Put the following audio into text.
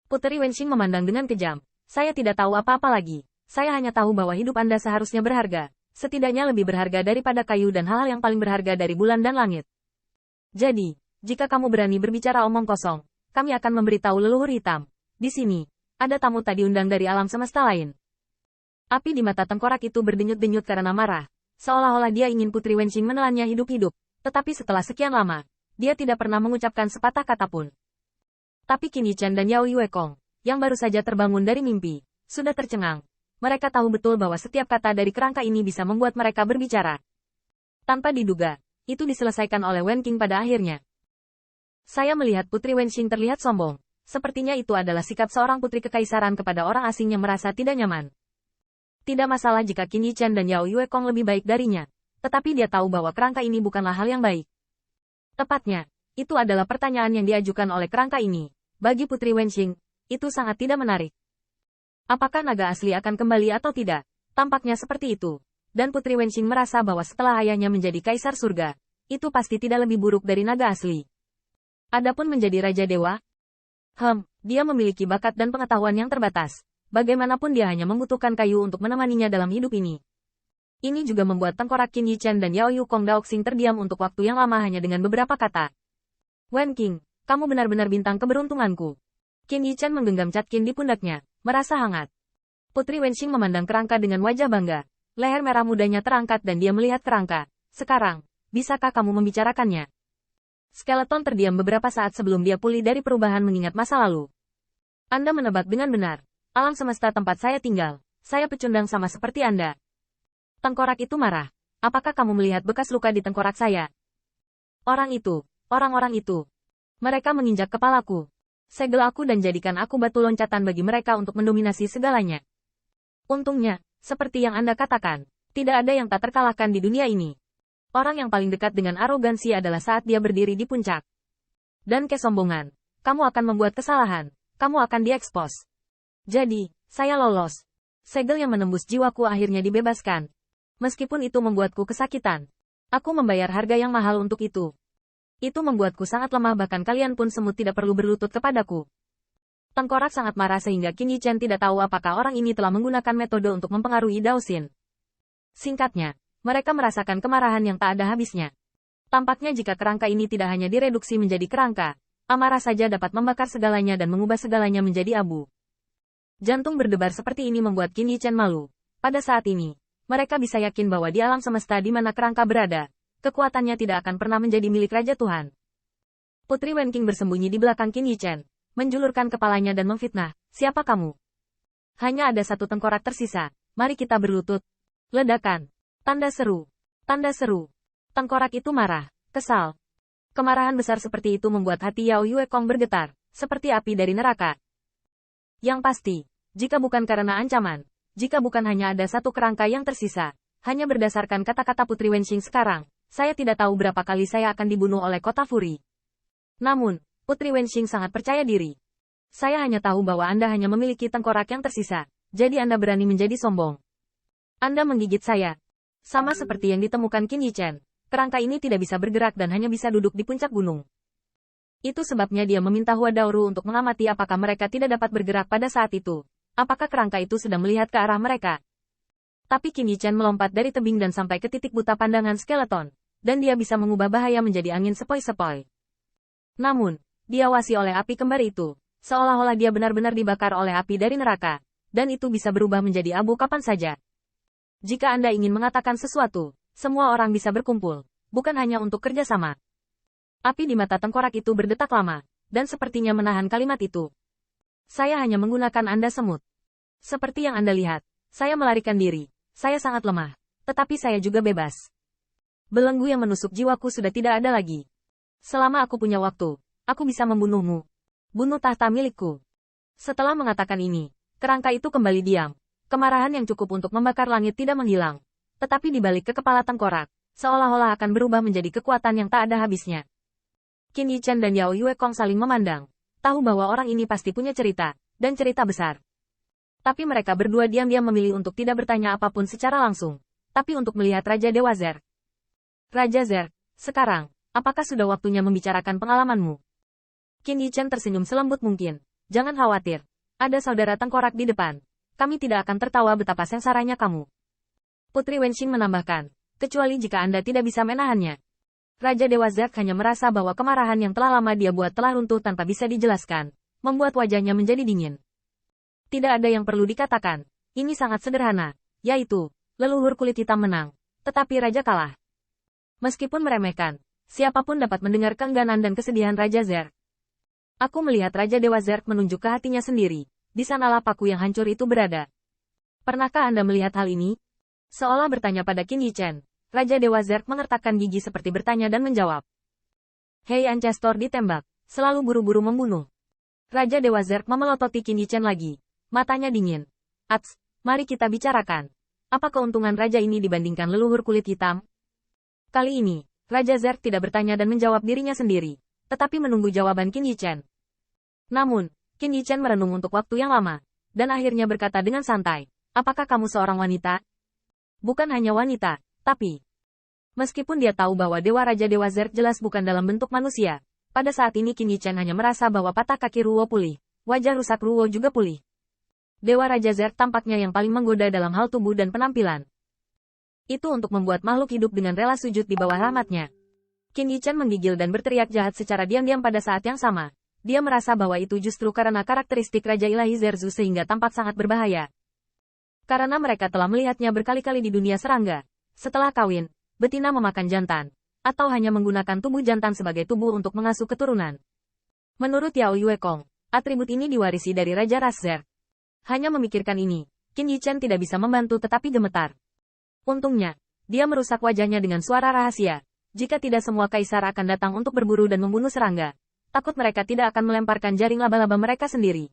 Putri Wenxing memandang dengan kejam. Saya tidak tahu apa-apa lagi. Saya hanya tahu bahwa hidup Anda seharusnya berharga. Setidaknya lebih berharga daripada kayu dan hal-hal yang paling berharga dari bulan dan langit. Jadi, jika kamu berani berbicara omong kosong, kami akan memberitahu leluhur hitam. Di sini, ada tamu tak diundang dari alam semesta lain. Api di mata tengkorak itu berdenyut-denyut karena marah. Seolah-olah dia ingin Putri Wenxing menelannya hidup-hidup. Tetapi setelah sekian lama, dia tidak pernah mengucapkan sepatah kata pun. Tapi Qin Yichan dan Yao Yuekong, yang baru saja terbangun dari mimpi, sudah tercengang. Mereka tahu betul bahwa setiap kata dari kerangka ini bisa membuat mereka berbicara. Tanpa diduga, itu diselesaikan oleh Wen Qing pada akhirnya. Saya melihat Putri Wenxing terlihat sombong. Sepertinya itu adalah sikap seorang putri kekaisaran kepada orang asing yang merasa tidak nyaman. Tidak masalah jika Qin Yichan dan Yao Yuekong lebih baik darinya. Tetapi dia tahu bahwa kerangka ini bukanlah hal yang baik. Tepatnya, itu adalah pertanyaan yang diajukan oleh kerangka ini. Bagi Putri Wenxing, itu sangat tidak menarik. Apakah naga asli akan kembali atau tidak? Tampaknya seperti itu. Dan Putri Wenxing merasa bahwa setelah ayahnya menjadi kaisar surga, itu pasti tidak lebih buruk dari naga asli. Adapun menjadi Raja Dewa, dia memiliki bakat dan pengetahuan yang terbatas. Bagaimanapun dia hanya membutuhkan kayu untuk menemaninya dalam hidup ini. Ini juga membuat tengkorak Qin Yichan dan Yao Yukong Daoxing terdiam untuk waktu yang lama hanya dengan beberapa kata. Wen Qing, kamu benar-benar bintang keberuntunganku. Qin Yichan menggenggam cat Qin di pundaknya, merasa hangat. Putri Wenxing memandang kerangka dengan wajah bangga. Leher merah mudanya terangkat dan dia melihat kerangka. Sekarang, bisakah kamu membicarakannya? Skeleton terdiam beberapa saat sebelum dia pulih dari perubahan mengingat masa lalu. Anda menebak dengan benar. Alam semesta tempat saya tinggal. Saya pecundang sama seperti Anda. Tengkorak itu marah. Apakah kamu melihat bekas luka di tengkorak saya? Orang-orang itu. Mereka menginjak kepalaku. Segel aku dan jadikan aku batu loncatan bagi mereka untuk mendominasi segalanya. Untungnya, seperti yang Anda katakan, tidak ada yang tak terkalahkan di dunia ini. Orang yang paling dekat dengan arogansi adalah saat dia berdiri di puncak. Dan kesombongan, kamu akan membuat kesalahan, kamu akan diekspos. Jadi, saya lolos. Segel yang menembus jiwaku akhirnya dibebaskan. Meskipun itu membuatku kesakitan, aku membayar harga yang mahal untuk itu. Itu membuatku sangat lemah bahkan kalian pun semut tidak perlu berlutut kepadaku. Tengkorak sangat marah sehingga Qin Yichan tidak tahu apakah orang ini telah menggunakan metode untuk mempengaruhi Daoxin. Singkatnya, mereka merasakan kemarahan yang tak ada habisnya. Tampaknya jika kerangka ini tidak hanya direduksi menjadi kerangka, amarah saja dapat membakar segalanya dan mengubah segalanya menjadi abu. Jantung berdebar seperti ini membuat Qin Yichan malu. Pada saat ini, mereka bisa yakin bahwa di alam semesta di mana kerangka berada, kekuatannya tidak akan pernah menjadi milik Raja Tuhan. Putri Wen Qing bersembunyi di belakang Qin Yichan, menjulurkan kepalanya dan memfitnah, siapa kamu? Hanya ada satu tengkorak tersisa, mari kita berlutut. Ledakan. Tanda seru. Tanda seru. Tengkorak itu marah, kesal. Kemarahan besar seperti itu membuat hati Yao Yuekong bergetar, seperti api dari neraka. Yang pasti, jika bukan karena ancaman, jika bukan hanya ada satu kerangka yang tersisa, hanya berdasarkan kata-kata Putri Wenxing sekarang, saya tidak tahu berapa kali saya akan dibunuh oleh kota Furi. Namun, Putri Wenxing sangat percaya diri. Saya hanya tahu bahwa Anda hanya memiliki tengkorak yang tersisa, jadi Anda berani menjadi sombong. Anda menggigit saya. Sama seperti yang ditemukan Qin Yichan, kerangka ini tidak bisa bergerak dan hanya bisa duduk di puncak gunung. Itu sebabnya dia meminta Hua Daoru untuk mengamati apakah mereka tidak dapat bergerak pada saat itu. Apakah kerangka itu sedang melihat ke arah mereka? Tapi Qin Yichan melompat dari tebing dan sampai ke titik buta pandangan skeleton, dan dia bisa mengubah bahaya menjadi angin sepoi-sepoi. Namun, diawasi oleh api kembar itu, seolah-olah dia benar-benar dibakar oleh api dari neraka, dan itu bisa berubah menjadi abu kapan saja. Jika Anda ingin mengatakan sesuatu, semua orang bisa berkumpul, bukan hanya untuk kerjasama. Api di mata tengkorak itu berdetak lama, dan sepertinya menahan kalimat itu. Saya hanya menggunakan Anda semut. Seperti yang Anda lihat, saya melarikan diri, saya sangat lemah, tetapi saya juga bebas. Belenggu yang menusuk jiwaku sudah tidak ada lagi. Selama aku punya waktu, aku bisa membunuhmu. Bunuh tahta milikku. Setelah mengatakan ini, kerangka itu kembali diam. Kemarahan yang cukup untuk membakar langit tidak menghilang. Tetapi di balik ke kepala tengkorak, seolah-olah akan berubah menjadi kekuatan yang tak ada habisnya. Qin Yichan dan Yao Yuekong saling memandang, tahu bahwa orang ini pasti punya cerita, dan cerita besar. Tapi mereka berdua diam-diam memilih untuk tidak bertanya apapun secara langsung, tapi untuk melihat Raja Dewa Zer. Raja Zer, sekarang, apakah sudah waktunya membicarakan pengalamanmu? Qin Yichan tersenyum selembut mungkin. Jangan khawatir. Ada saudara tengkorak di depan. Kami tidak akan tertawa betapa sengsaranya kamu. Putri Wenxing menambahkan, kecuali jika Anda tidak bisa menahannya. Raja Dewa Zerg hanya merasa bahwa kemarahan yang telah lama dia buat telah runtuh tanpa bisa dijelaskan, membuat wajahnya menjadi dingin. Tidak ada yang perlu dikatakan. Ini sangat sederhana, yaitu, leluhur kulit hitam menang, tetapi Raja kalah. Meskipun meremehkan, siapapun dapat mendengar keengganan dan kesedihan Raja Zerg. Aku melihat Raja Dewa Zerg menunjuk ke hatinya sendiri. Di sanalah paku yang hancur itu berada. Pernahkah Anda melihat hal ini? Seolah bertanya pada Qin Yichen, Raja Dewa Zerg mengertakkan gigi seperti bertanya dan menjawab. Hei Ancestor ditembak, selalu buru-buru membunuh. Raja Dewa Zerg memelototi Qin Yichen lagi. Matanya dingin. Ats, mari kita bicarakan. Apa keuntungan raja ini dibandingkan leluhur kulit hitam? Kali ini, Raja Zerg tidak bertanya dan menjawab dirinya sendiri, tetapi menunggu jawaban Qin Yichen. Namun, Qin Yichen merenung untuk waktu yang lama, dan akhirnya berkata dengan santai, apakah kamu seorang wanita? Bukan hanya wanita, tapi... Meskipun dia tahu bahwa Dewa Raja Dewa Zerg jelas bukan dalam bentuk manusia, pada saat ini Qin Yichen hanya merasa bahwa patah kaki Ruo pulih, wajah rusak Ruo juga pulih. Dewa Raja Zerg tampaknya yang paling menggoda dalam hal tubuh dan penampilan. Itu untuk membuat makhluk hidup dengan rela sujud di bawah rahmatnya. Qin Yichen menggigil dan berteriak jahat secara diam-diam pada saat yang sama. Dia merasa bahwa itu justru karena karakteristik Raja Ilahi Zerzu sehingga tampak sangat berbahaya. Karena mereka telah melihatnya berkali-kali di dunia serangga. Setelah kawin, betina memakan jantan. Atau hanya menggunakan tubuh jantan sebagai tubuh untuk mengasuh keturunan. Menurut Yao Yuekong, atribut ini diwarisi dari Raja Ras Zerg. Hanya memikirkan ini, Qin Yichen tidak bisa membantu tetapi gemetar. Untungnya, dia merusak wajahnya dengan suara rahasia. Jika tidak semua kaisar akan datang untuk berburu dan membunuh serangga. Takut mereka tidak akan melemparkan jaring laba-laba mereka sendiri.